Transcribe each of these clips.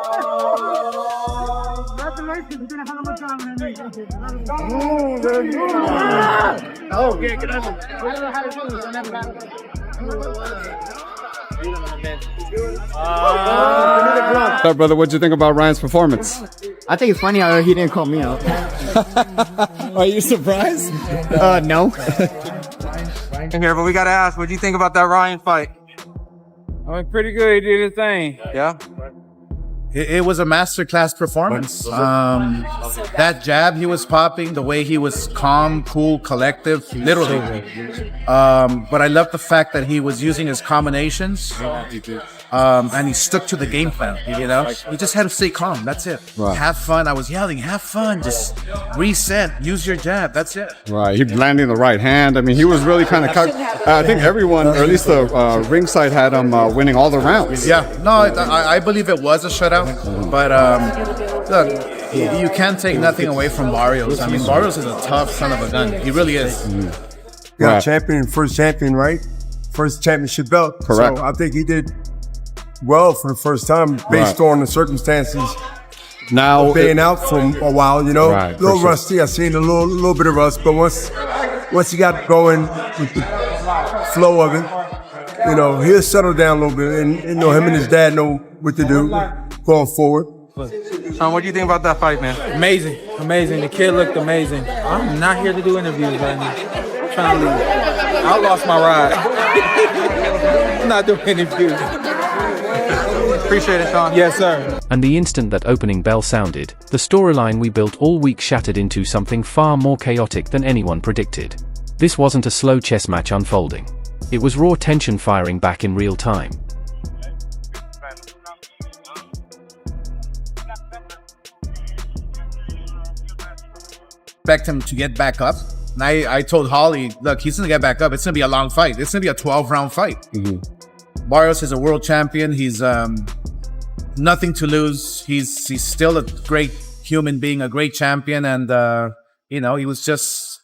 What's up, brother? What'd you think about Ryan's performance? I think it's funny how he didn't call me out. Are you surprised? No. Here, but we gotta ask, what do you think about that Ryan fight? I mean, pretty good. He did his thing. Yeah. It was a masterclass performance. That jab he was popping, the way he was calm, cool, collective, literally. But I love the fact that he was using his combinations, and he stuck to the game plan. You know, he just had to stay calm. That's it. Right. Have fun. I was yelling, have fun. Just reset. Use your jab. That's it. Right, he landing the right hand. I mean, he was really kind of. I think everyone, or at least the ringside, had him winning all the rounds. Yeah. No, I believe it was a shutout. But look, you can't take nothing away from Barrios. I mean, Barrios is a tough son of a gun. He really is. Yeah, Right. first champion, right? First championship belt. Correct. So I think he did well for the first time based Right. on the circumstances Now, being out for a while, you know. Right, A little for sure. rusty. I seen a little bit of rust, but once he got going with the flow of it, you know, he'll settle down a little bit, and you know, him and his dad know what to do going forward. Sean, what do you think about that fight, man? Amazing. The kid looked amazing. I'm not here to do interviews right now. I'm trying to leave. I lost my ride. I'm not doing interviews. Appreciate it, Sean. Yes, sir. And the instant that opening bell sounded, the storyline we built all week shattered into something far more chaotic than anyone predicted. This wasn't a slow chess match unfolding. It was raw tension firing back in real time. Expect him to get back up. And I told Holly, look, he's going to get back up. It's going to be a long fight. It's going to be a 12-round fight. Barrios is a world champion. He's nothing to lose. He's still a great human being, a great champion. And, you know, he was just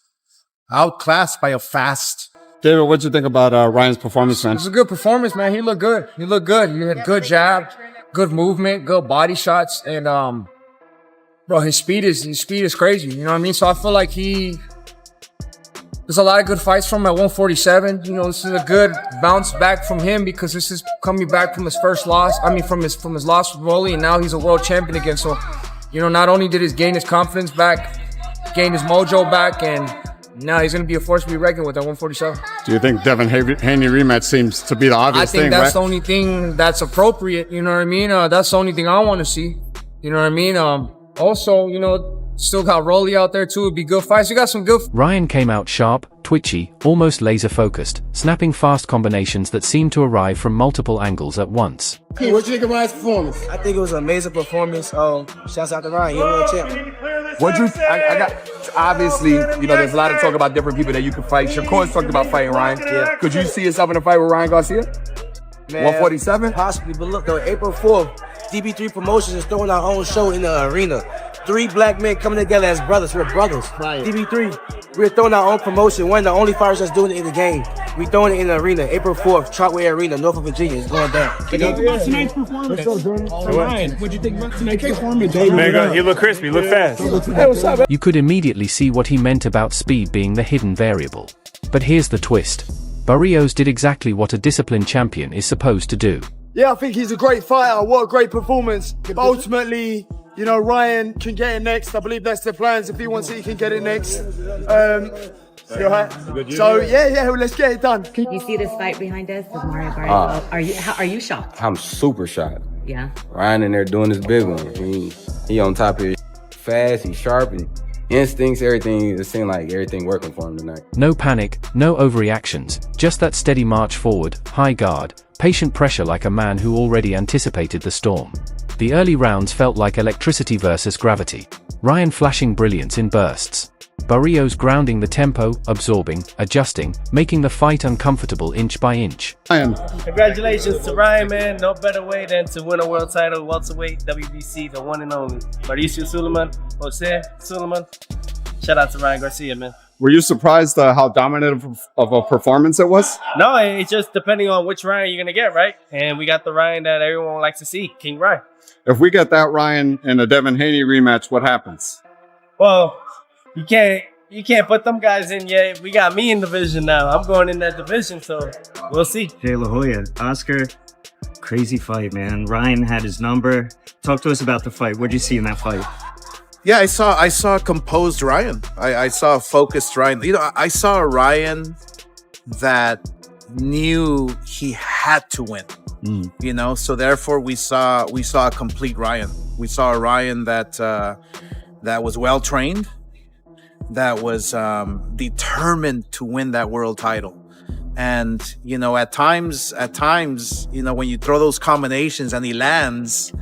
outclassed by a fast. David, what'd you think about Ryan's performance, man? It was a good performance, man. He looked good. He had good jab, good movement, good body shots, and bro, his speed is crazy. You know what I mean? So I feel like there's a lot of good fights from him at 147. You know, this is a good bounce back from him because this is coming back from his first loss. I mean, from his loss with Rolly, and now he's a world champion again. So, you know, not only did he gain his confidence back, gain his mojo back, and now he's going to be a force to be reckoned with at 147. Do you think Devin Haney rematch seems to be the obvious thing, I think that's right? the only thing that's appropriate. You know what I mean? That's the only thing I want to see. You know what I mean? Also, you know, still got Rolly out there too. It'd be good fights. You got some good. Ryan came out sharp, twitchy, almost laser-focused, snapping fast combinations that seemed to arrive from multiple angles at once. Hey, what you think of Ryan's performance? I think it was an amazing performance. Shouts out to Ryan, you're a world champ. I got, obviously, you know, there's a lot of talk about different people that you can fight. Shakur's talked about fighting Ryan. Yeah. Could you see yourself in a fight with Ryan Garcia? Man, 147? Possibly, but look though, April 4th, DB3 Promotions is throwing our own show in the arena. 3 black men coming together as brothers. We're brothers. Right. DB3, we're throwing our own promotion. One of the only fighters that's doing it in the game. We throwing it in the arena. April 4th, Trotway Arena, Norfolk, Virginia. It's going down. Tonight's performance. Ryan, what'd you think about tonight's performance? Man, he looked crispy, looked fast. Hey, what's up? You could immediately see what he meant about speed being the hidden variable. But here's the twist. Barrios did exactly what a disciplined champion is supposed to do. Yeah, I think he's a great fighter. What a great performance. But ultimately, you know, Ryan can get it next. I believe that's the plans. If he wants it, he can get it next. So yeah, let's get it done. You see this fight behind us with Mario Barrios? Are you shocked? I'm super shocked. Yeah. Ryan in there doing his big one. He on top of his fast, he's sharp, and instincts, everything. It seemed like everything working for him tonight. No panic, no overreactions, just that steady march forward, high guard, patient pressure like a man who already anticipated the storm. The early rounds felt like electricity versus gravity. Ryan flashing brilliance in bursts. Barrios grounding the tempo, absorbing, adjusting, making the fight uncomfortable inch by inch. Congratulations to Ryan, man. No better way than to win a world title, welterweight, WBC, the one and only. Mauricio Suleiman, Jose Suleiman. Shout out to Ryan Garcia, man. Were you surprised how dominant of a performance it was? No, it's just depending on which Ryan you're gonna get, right? And we got the Ryan that everyone likes to see, King Ryan. If we get that Ryan in a Devin Haney rematch, what happens? Well, you can't put them guys in yet. We got me in division now. I'm going in that division, so we'll see. Jay La Hoya, Oscar, crazy fight, man. Ryan had his number. Talk to us about the fight. What'd you see in that fight? Yeah, I saw a composed Ryan. I saw a focused Ryan. You know, I saw a Ryan that knew he had to win. You know, so therefore we saw a complete Ryan. We saw a Ryan that was well trained, that was determined to win that world title. And you know, at times, you know, when you throw those combinations and he lands,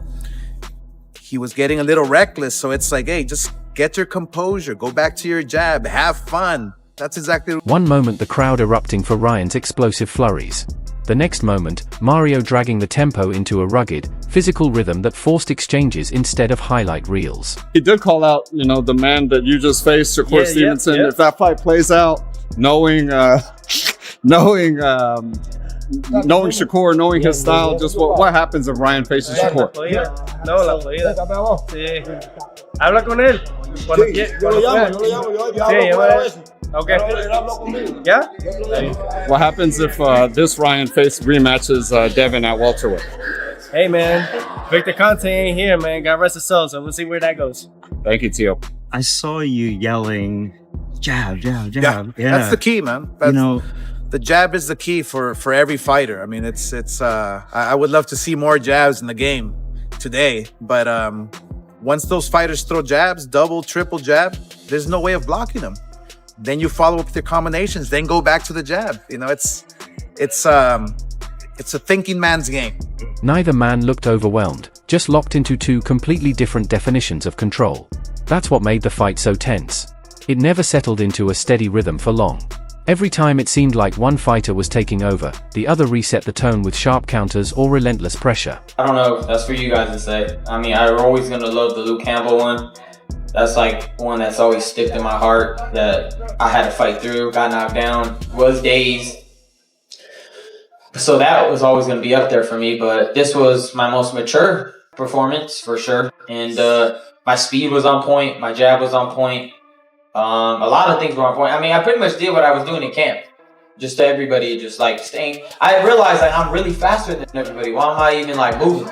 he was getting a little reckless. So it's like, hey, just get your composure, go back to your jab, have fun. That's exactly. One moment the crowd erupting for Ryan's explosive flurries. The next moment, Mario dragging the tempo into a rugged, physical rhythm that forced exchanges instead of highlight reels. He did call out, you know, the man that you just faced, Shakur Stevenson. If that fight plays out, knowing Shakur, knowing his style, just what happens if Ryan faces Shakur? No, la jodida. Sí. Habla con él. Cuando yo lo llamo. Okay. Yeah? What happens if this Ryan rematches Devin at welterweight? Hey, man. Victor Conte ain't here, man. God rest his soul, so we'll see where that goes. Thank you, Tio. I saw you yelling, jab, jab, jab. Yeah, that's the key, man. You know, the jab is the key for every fighter. I mean, I would love to see more jabs in the game today, but once those fighters throw jabs, double, triple jab, there's no way of blocking them. Then you follow up with your combinations, then go back to the jab. You know, it's a thinking man's game. Neither man looked overwhelmed, just locked into two completely different definitions of control. That's what made the fight so tense. It never settled into a steady rhythm for long. Every time it seemed like one fighter was taking over, the other reset the tone with sharp counters or relentless pressure. I don't know, that's for you guys to say. I mean, I'm always gonna love the Luke Campbell one. That's like one that's always sticked in my heart that I had to fight through, got knocked down, was dazed. So that was always going to be up there for me, but this was my most mature performance for sure. And my speed was on point, my jab was on point. A lot of things were on point. I mean, I pretty much did what I was doing in camp. Just to everybody, just like staying. I realized like I'm really faster than everybody. Why am I even like moving?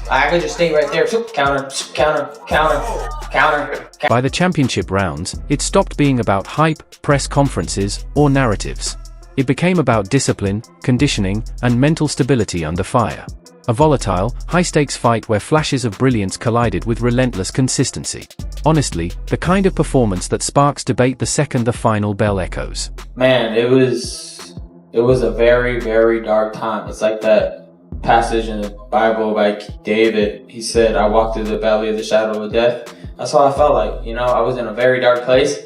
I could just stay right there. Counter, counter, counter, counter. By the championship rounds, it stopped being about hype, press conferences, or narratives. It became about discipline, conditioning, and mental stability under fire. A volatile, high-stakes fight where flashes of brilliance collided with relentless consistency. Honestly, the kind of performance that sparks debate the second the final bell echoes. Man, it was a very, very dark time. It's like that passage in the Bible by David. He said, I walked through the valley of the shadow of death. That's what I felt like. You know, I was in a very dark place.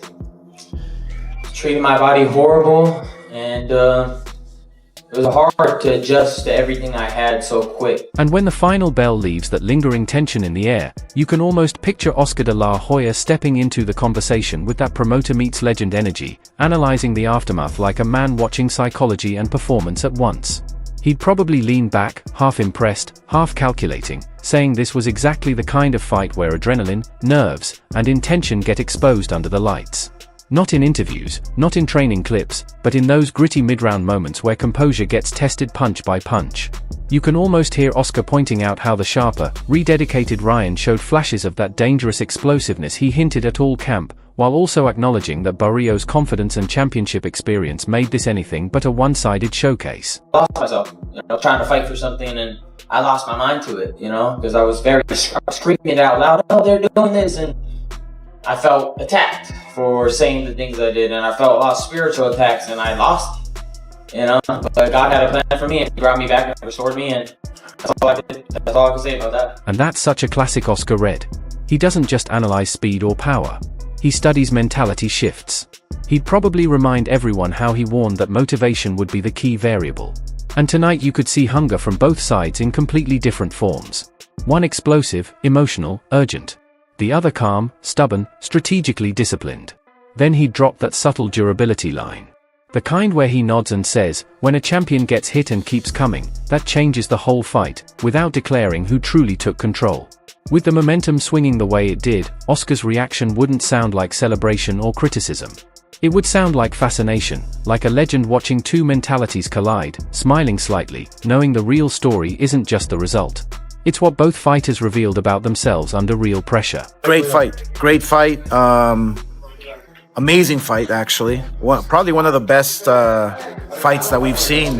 Treating my body horrible. And it was hard to adjust to everything I had so quick. And when the final bell leaves that lingering tension in the air, you can almost picture Oscar de la Hoya stepping into the conversation with that promoter meets legend energy, analyzing the aftermath like a man watching psychology and performance at once. He'd probably lean back, half impressed, half calculating, saying this was exactly the kind of fight where adrenaline, nerves, and intention get exposed under the lights. Not in interviews, not in training clips, but in those gritty mid-round moments where composure gets tested punch by punch. You can almost hear Oscar pointing out how the sharper, rededicated Ryan showed flashes of that dangerous explosiveness he hinted at all camp, while also acknowledging that Barrios' confidence and championship experience made this anything but a one-sided showcase. I lost myself, trying to fight for something, and I lost my mind to it, because I was screaming out loud, oh, they're doing this, and I felt attacked for saying the things I did, and I felt a lot of spiritual attacks, and I lost, but God had a plan for me, and He brought me back and restored me, and that's all I did. That's all I can say about that. And that's such a classic Oscar Red. He doesn't just analyze speed or power. He studies mentality shifts. He'd probably remind everyone how he warned that motivation would be the key variable. And tonight you could see hunger from both sides in completely different forms. One explosive, emotional, urgent. The other calm, stubborn, strategically disciplined. Then he'd drop that subtle durability line. The kind where he nods and says, when a champion gets hit and keeps coming, that changes the whole fight, without declaring who truly took control. With the momentum swinging the way it did, Oscar's reaction wouldn't sound like celebration or criticism. It would sound like fascination, like a legend watching two mentalities collide, smiling slightly, knowing the real story isn't just the result. It's what both fighters revealed about themselves under real pressure. Great fight. Amazing fight, actually. Probably one of the best fights that we've seen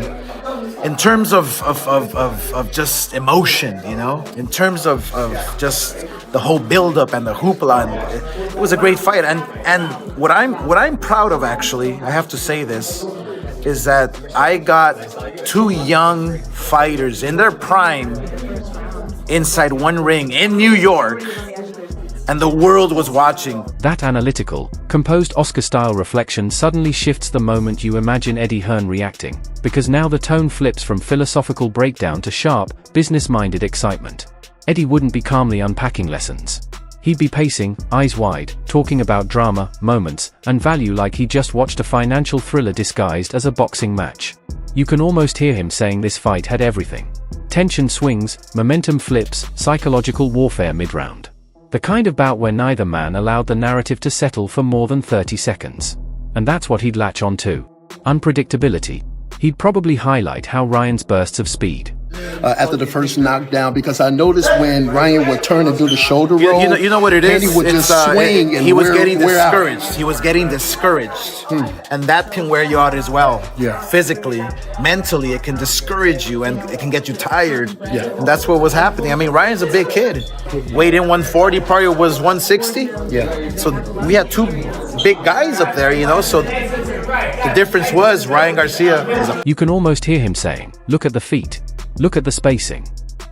in terms of just emotion, you know, in terms of just the whole build-up and the hoopla. And it was a great fight. And what I'm proud of, actually, I have to say this, is that I got two young fighters in their prime inside one ring in New York, and the world was watching. That analytical, composed Oscar-style reflection suddenly shifts the moment you imagine Eddie Hearn reacting, because now the tone flips from philosophical breakdown to sharp, business-minded excitement. Eddie wouldn't be calmly unpacking lessons. He'd be pacing, eyes wide, talking about drama, moments, and value like he just watched a financial thriller disguised as a boxing match. You can almost hear him saying this fight had everything. Tension swings, momentum flips, psychological warfare mid-round. The kind of bout where neither man allowed the narrative to settle for more than 30 seconds. And that's what he'd latch on to. Unpredictability. He'd probably highlight how Ryan's bursts of speed. After the first knockdown, because I noticed when Ryan would turn and do the shoulder roll, you know what it is? He would just swing and he was getting discouraged. Out. He was getting discouraged, and that can wear you out as well. Yeah. Physically, mentally, it can discourage you and it can get you tired. Yeah. And that's what was happening. I mean, Ryan's a big kid. Weighed in 140, probably was 160. Yeah. So we had two big guys up there, you know. So the difference was Ryan Garcia is a. You can almost hear him saying, "Look at the feet. Look at the spacing."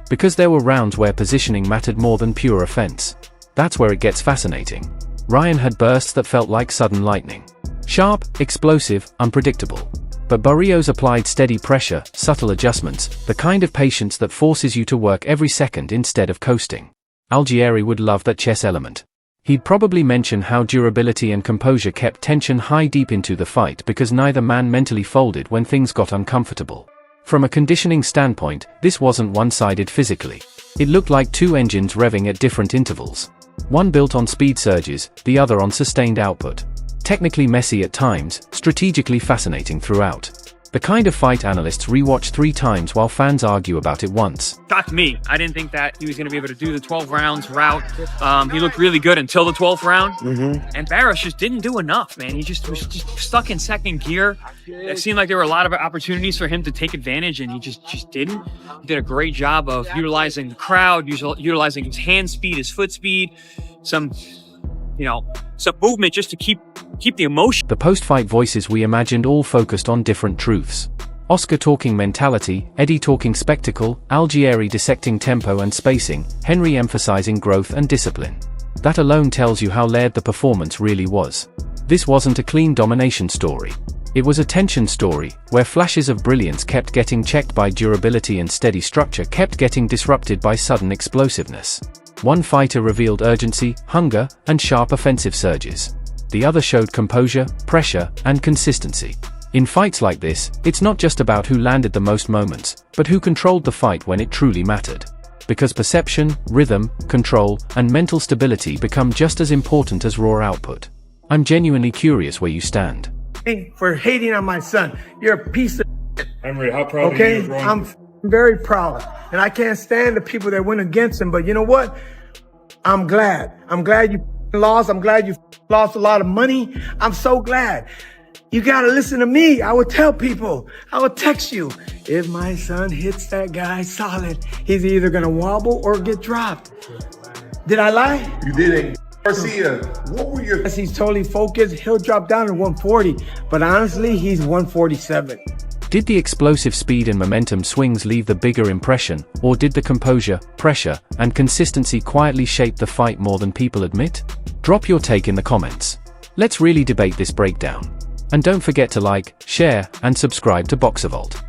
Because there were rounds where positioning mattered more than pure offense. That's where it gets fascinating. Ryan had bursts that felt like sudden lightning. Sharp, explosive, unpredictable. But Barrios applied steady pressure, subtle adjustments, the kind of patience that forces you to work every second instead of coasting. Algieri would love that chess element. He'd probably mention how durability and composure kept tension high deep into the fight because neither man mentally folded when things got uncomfortable. From a conditioning standpoint, this wasn't one-sided physically. It looked like two engines revving at different intervals. One built on speed surges, the other on sustained output. Technically messy at times, strategically fascinating throughout. The kind of fight analysts rewatch 3 times while fans argue about it once. Shocked me. I didn't think that he was going to be able to do the 12 rounds route. He looked really good until the 12th round. And Barrios just didn't do enough, man. He just was stuck in second gear. It seemed like there were a lot of opportunities for him to take advantage, and he just didn't. He did a great job of utilizing the crowd, utilizing his hand speed, his foot speed, some movement just to keep the emotion. The post-fight voices we imagined all focused on different truths. Oscar talking mentality, Eddie talking spectacle, Algieri dissecting tempo and spacing, Henry emphasizing growth and discipline. That alone tells you how layered the performance really was. This wasn't a clean domination story. It was a tension story, where flashes of brilliance kept getting checked by durability and steady structure kept getting disrupted by sudden explosiveness. One fighter revealed urgency, hunger, and sharp offensive surges. The other showed composure, pressure, and consistency. In fights like this, it's not just about who landed the most moments, but who controlled the fight when it truly mattered. Because perception, rhythm, control, and mental stability become just as important as raw output. I'm genuinely curious where you stand. For hating on my son. You're a piece of Henry, how proud are you? I'm very proud. And I can't stand the people that went against him. But you know what? I'm glad. I'm glad you lost. I'm glad you lost a lot of money. I'm so glad. You gotta listen to me. I would tell people. I would text you. If my son hits that guy solid, he's either gonna wobble or get dropped. Did I lie? You didn't. Garcia, what were your... He's totally focused. He'll drop down to 140. But honestly, he's 147. Did the explosive speed and momentum swings leave the bigger impression, or did the composure, pressure, and consistency quietly shape the fight more than people admit? Drop your take in the comments. Let's really debate this breakdown. And don't forget to like, share, and subscribe to Boxavolt.